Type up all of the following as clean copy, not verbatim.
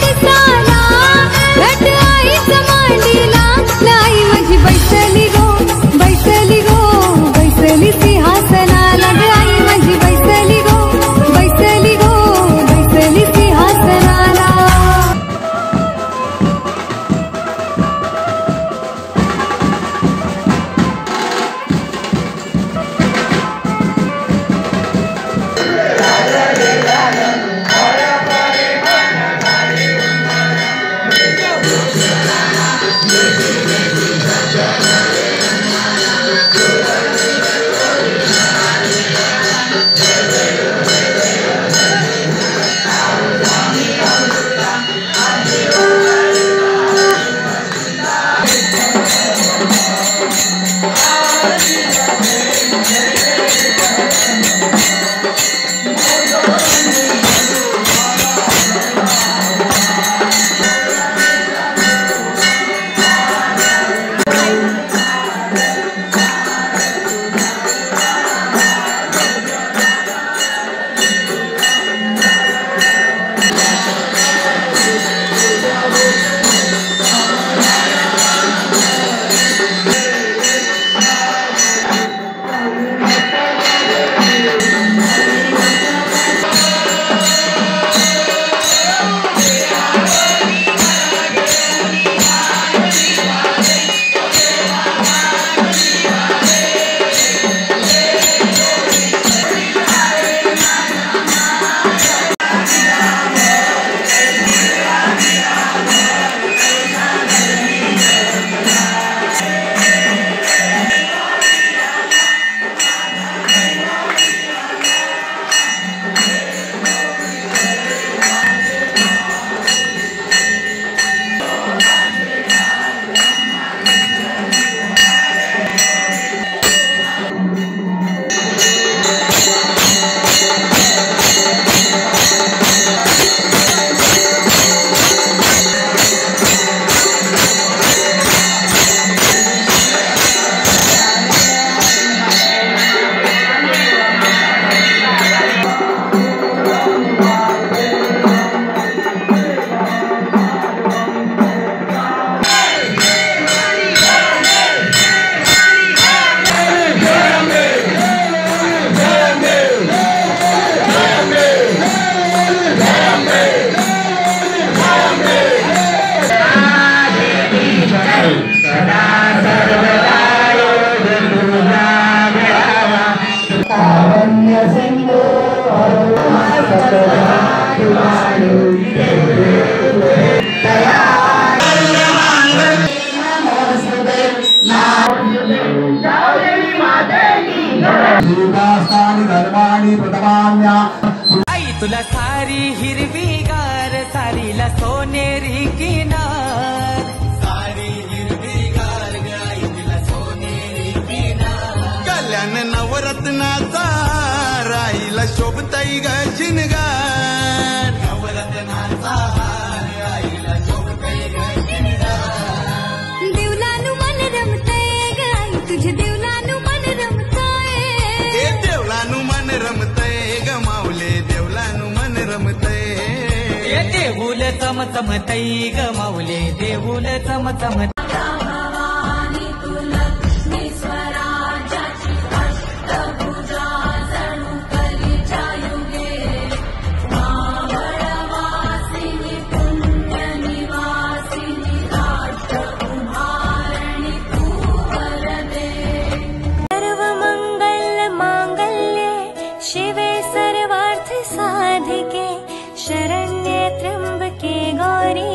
दिसाला घट आईचा मांडीला लाई माझी बैसली गो बैसली गो बैसली सिंहासनाला ग आई माझी बैसली गो बैसली गो बैसली सिंहासनाला आई तुला सारी हिरवीगार सारीला सोनेरी किनार सारी हिरवीगार आई तुला सोनेरी किनार कल्याण नवरत्नाचा राईला शोभताई ग शिनगार नवरत्नाचा आईला शोभताई ग शिनगार देवलानु मन रमतय ग आई तुझे देवलानु मन रमतय ए देवलानु मन रमतय ग माऊले देवलानु मन रमतय देऊल चमचमतई ग माऊले देऊल चमचम शरण्ये त्र्यंबके गौरी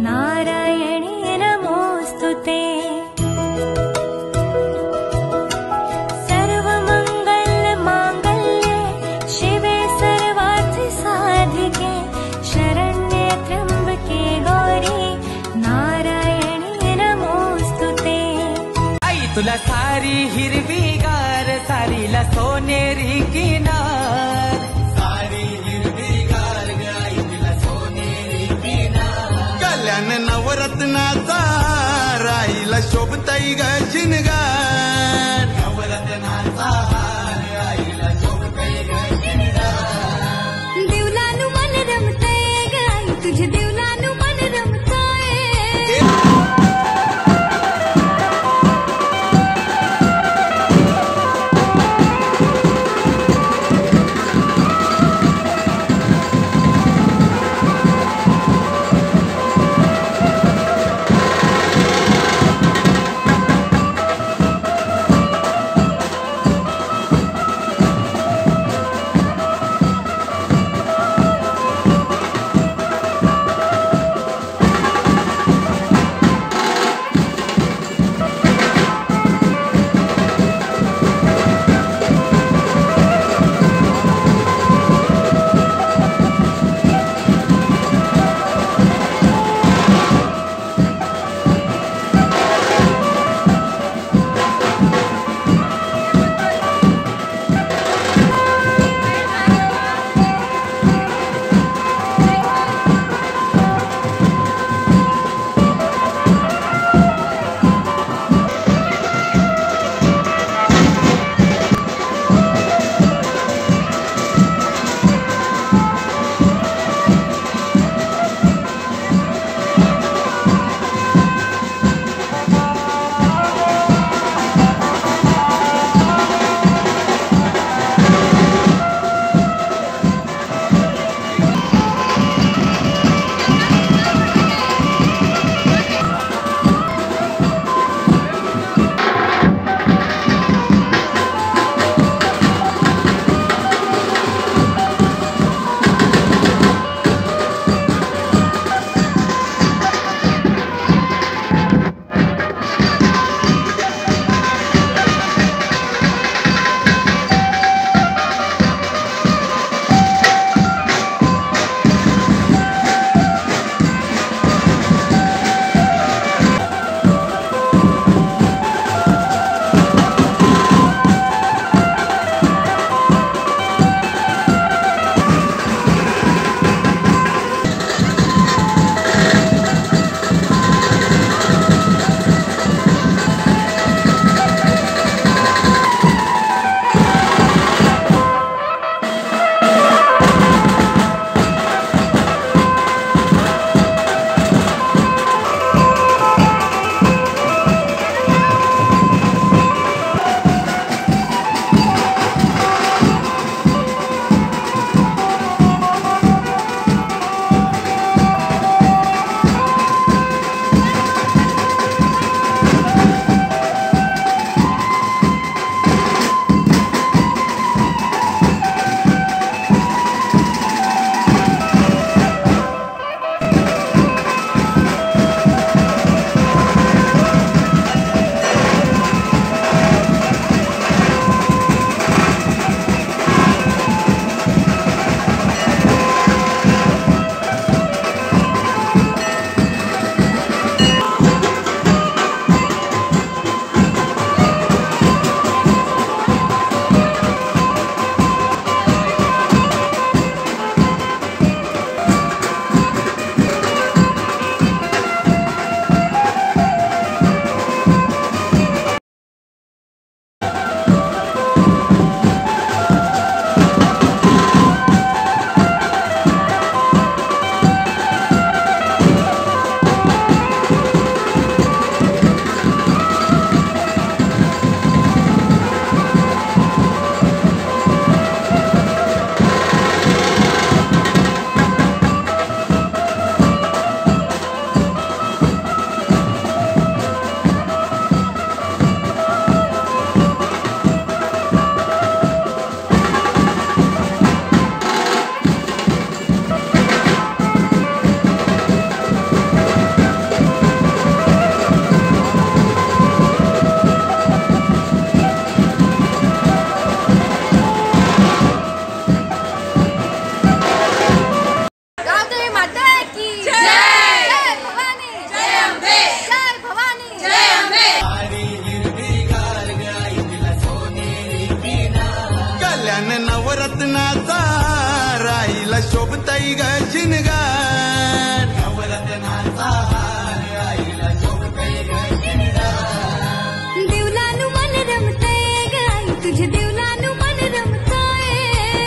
नारायणी नमोस्तुते सर्वमंगल मांगल्ये शिवे सर्वार्थ साधिके शरण्ये त्र्यंबके गौरी नारायणी नमोस्तुते आई तुला सारी हिरवीगार सारीला सोनेरी किनार सारी हिरवीगार आई तुला सोनेरी किनार कल्याण नवरत्नाचा राईला शोभताई ग शिनगार नवरत्नाचा आईला शोभताई ग शिनगार देवलानु मन रमतय ग आई तुझे देवलानु की जय जय भवानी जय अंबे जय भवानी जय अंबे सारी हिरवीगार ग आई तिला सोनेरी किनार. कल्याण नवरत्नाचा राईला शोभताई ग शिनगार. नवरत्नाचा हार आईला शोभतय ग शिणगार. देवलानु मन रमतय ग आई तुझे देवलानु मन रमतय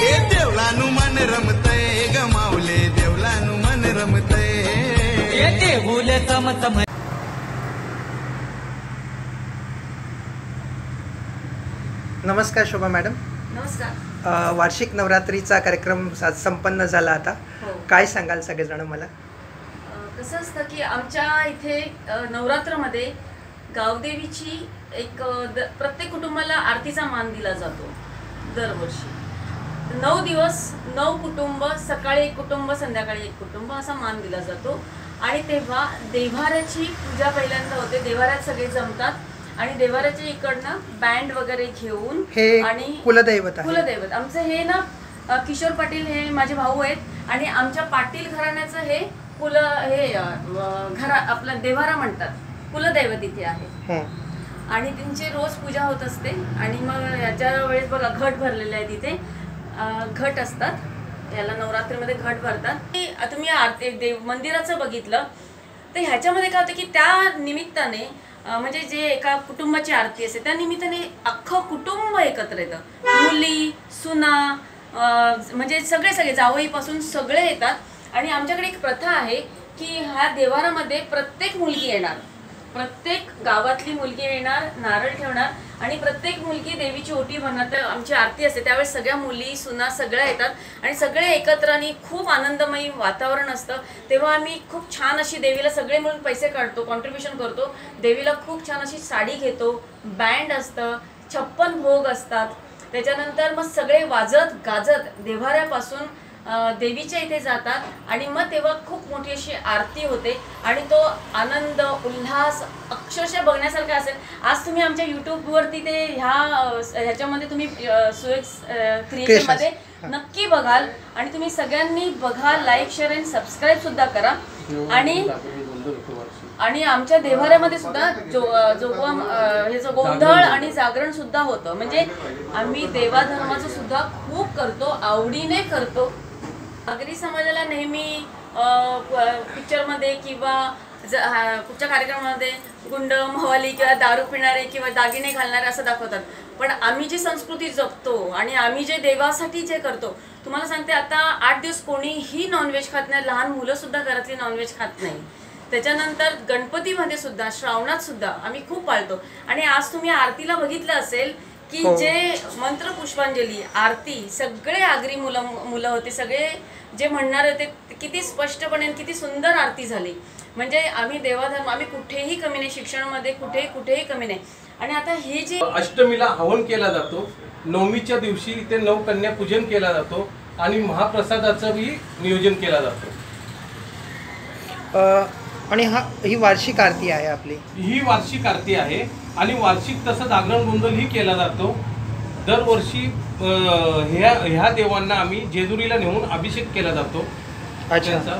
हे देवलानु मन रमतय ग माऊले देवलानु मन रमतय. येते भूल चमचम. नमस्कार शोभा मॅडम. नमस्कार. वार्षिक नवरात्रीचा कार्यक्रम संपन्न झाला आता. हो. काय सांगाल सगळेजण मला? कसं असतं की आमच्या इथे नवरात्रमध्ये गावदेवीची एक प्रत्येक कुटुंबाला आरतीचा मान दिला जातो दरवर्षी. 9 दिवस 9 कुटुंब, सकाळी एक कुटुंब संध्याकाळी एक कुटुंब असा मान दिला जातो. आणि तेव्हा देव्हाऱ्याची पूजा पहिल्यांदा होते. देव्हाऱ्यात सगळे जमतात आणि देव्हाऱ्याच्या इकडनं बँड वगैरे घेऊन हे आणि कुलदैवत आहे. कुलदैवत आमचं हे ना किशोर पाटील हे माझे भाऊ आहेत आणि आमच्या पाटील घराण्याचं हे घरा आपला देव्हारा म्हणतात. कुलदैवत इथे आहे हं. आणि त्यांची रोज पूजा होत असते. आणि मग याच्या वेळेस बघा घट भरलेले आहेत इथे. घट असतात याला नवरात्रीमध्ये घट भरतात. तुम्ही आरती मंदिराचं बघितलं तर ह्याच्यामध्ये काय होतं की त्या निमित्ताने म्हणजे जे एका कुटुंबाची आरती असते त्या निमित्ताने अख्खं कुटुंब एकत्र येतं. मुली सुना म्हणजे सगळे जावईपासून सगळे येतात. आणि आमच्याकडे एक प्रथा आहे की ह्या देवारामध्ये प्रत्येक मुलगी येणार, प्रत्येक गावातली मुलगी येणार, नारळ ठेवणार आणि प्रत्येक मुलगी देवीची ओटी भरणार. तर आमची आरती असते त्यावेळेस सगळ्या मुली सुना सगळ्या येतात आणि सगळे एकत्र आणि खूप आनंदमयी वातावरण असतं. तेव्हा आम्ही खूप छान अशी देवीला सगळे मिळून पैसे काढतो, कॉन्ट्रीब्युशन करतो. देवीला खूप छान अशी साडी घेतो, बँड असतं, 56 भोग असतात. त्याच्यानंतर मग सगळे वाजत गाजत देव्हाऱ्यापासून देवीच्या इथे जातात आणि मग तेव्हा खूप मोठी अशी आरती होते आणि तो आनंद उल्हास अक्षरशः बघण्यासारखा असेल. आज तुम्ही आमच्या यूट्यूबवरती ते ह्याच्यामध्ये तुम्ही क्रिएशनमध्ये नक्की बघाल आणि तुम्ही सगळ्यांनी बघा, लाईक शेअर आणि सबस्क्राईब सुद्धा करा. आणि आमच्या देव्हाऱ्यामध्ये सुद्धा हे जो गोंधळ आणि जागरण सुद्धा होतं. म्हणजे आम्ही देवाधर्माचं सुद्धा खूप करतो, आवडीने करतो. आगरी समाजाला नेहमी पिक्चरमध्ये किंवा कुठच्या कार्यक्रमामध्ये गुंड मवाली किंवा दारू पिणारे किंवा दागिने घालणारे असं दाखवतात. पण आम्ही जी संस्कृती जपतो आणि आम्ही जे देवासाठी जे करतो, तुम्हाला सांगते आता 8 दिवस कोणीही नॉनव्हेज खात नाही. लहान मुलं सुद्धा घरातली नॉनव्हेज खात नाही. त्याच्यानंतर गणपतीमध्ये सुद्धा, श्रावणात सुद्धा आम्ही खूप पाळतो. आणि आज तुम्ही आरतीला बघितलं असेल की जे मंत्र पुष्पांजली आरती सगळे आगरी मुलं होते. सगळे जे म्हणणारे होते किती स्पष्टपणे किती सुंदर आरती झाली. म्हणजे आम्ही देवाधर्म आम्ही कुठेही कमी नाही, शिक्षणामध्ये कुठेही कमी नाही. आणि आता हे जे अष्टमीला हवन केला जातो, नवमीच्या दिवशी इथे 9 कन्या पूजन केला जातो आणि महाप्रसादाचंही नियोजन केला जातो. आणि ही वार्षिक आरती आहे आपली. ही वार्षिक आरती आहे आणि वार्षिक तसं जागरण गोंधळही केला जातो. दरवर्षी ह्या देवांना आम्ही जेजुरीला नेऊन अभिषेक केला जातो. त्यांचा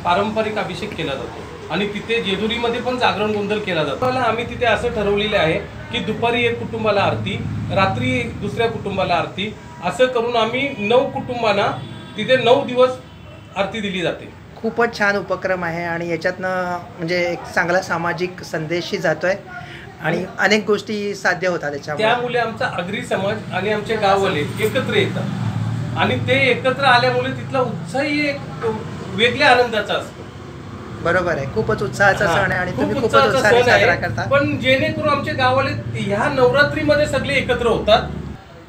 पारंपरिक अभिषेक केला जातो आणि तिथे जेजुरीमध्ये पण जागरण गोंधळ केला जातो. आम्ही तिथे असं ठरवलेलं आहे की दुपारी एक कुटुंबाला आरती, रात्री दुसऱ्या कुटुंबाला आरती, असं करून आम्ही 9 कुटुंबांना तिथे 9 दिवस आरती दिली जाते. खूपच छान उपक्रम आहे आणि याच्यातनं म्हणजे एक चांगला सामाजिक संदेशही जातोय आणि अनेक गोष्टी साध्य होतात त्यामुळे आमचा आगरी समाज आणि आमचे गाववाले एकत्र येतात आणि ते एकत्र आल्यामुळे तिथला उत्साहही एक वेगळ्या आनंदाचा असतो. बरोबर आहे. खूपच उत्साहाचा सण आहे आणि तुम्ही खूपच उत्साहाने साजरा करता. पण जेणेकरून आमचे गाववाले ह्या नवरात्रीमध्ये सगळे एकत्र होतात.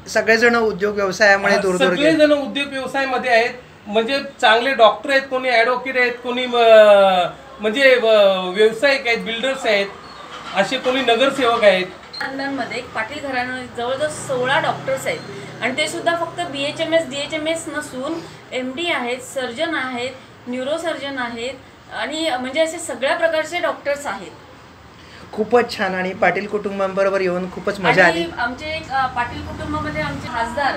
सगळेजण उद्योग व्यवसायामुळे दूर सगळेजण उद्योग व्यवसायामध्ये आहेत. म्हणजे चांगले डॉक्टर आहेत, कोणी ॲडव्होकेट आहेत, कोणी म्हणजे व्यावसायिक आहेत, बिल्डर्स आहेत, असे कोणी नगरसेवक आहेत. लंडनमध्ये पाटील घराणं जवळजवळ 16 डॉक्टर्स आहेत आणि ते सुद्धा फक्त BHMS DHMS नसून MD आहेत, सर्जन आहेत, न्यूरोसर्जन आहेत आणि म्हणजे असे सगळ्या प्रकारचे डॉक्टर्स आहेत. खूपच छान. आणि पाटील कुटुंबांबरोबर येऊन खूपच मजा आली. आमचे पाटील कुटुंबामध्ये आमचे खासदार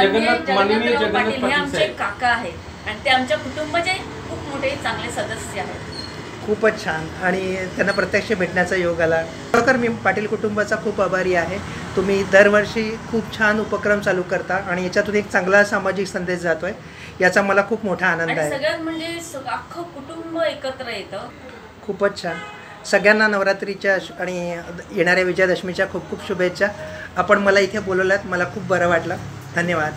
जगन्नाथ पाटील हे आमचे काका आहेत आणि ते आमच्या कुटुंबाचे खूप मोठे चांगले सदस्य आहेत. खूपच छान. आणि त्यांना प्रत्यक्ष भेटण्याचा योग आला. खरोखर मी पाटील कुटुंबाचा खूप आभारी आहे. तुम्ही दरवर्षी खूप छान उपक्रम चालू करता आणि याच्यातून एक चांगला सामाजिक संदेश जातोय, याचा मला खूप मोठा आनंद आणि आहे. सगळ्यात म्हणजे अख्खं कुटुंब एकत्र येतं. खूपच छान. सगळ्यांना नवरात्रीच्या आणि येणाऱ्या विजयादशमीच्या खूप खूप शुभेच्छा. आपण मला इथे बोलवल्यात, मला खूप बरं वाटलं. धन्यवाद.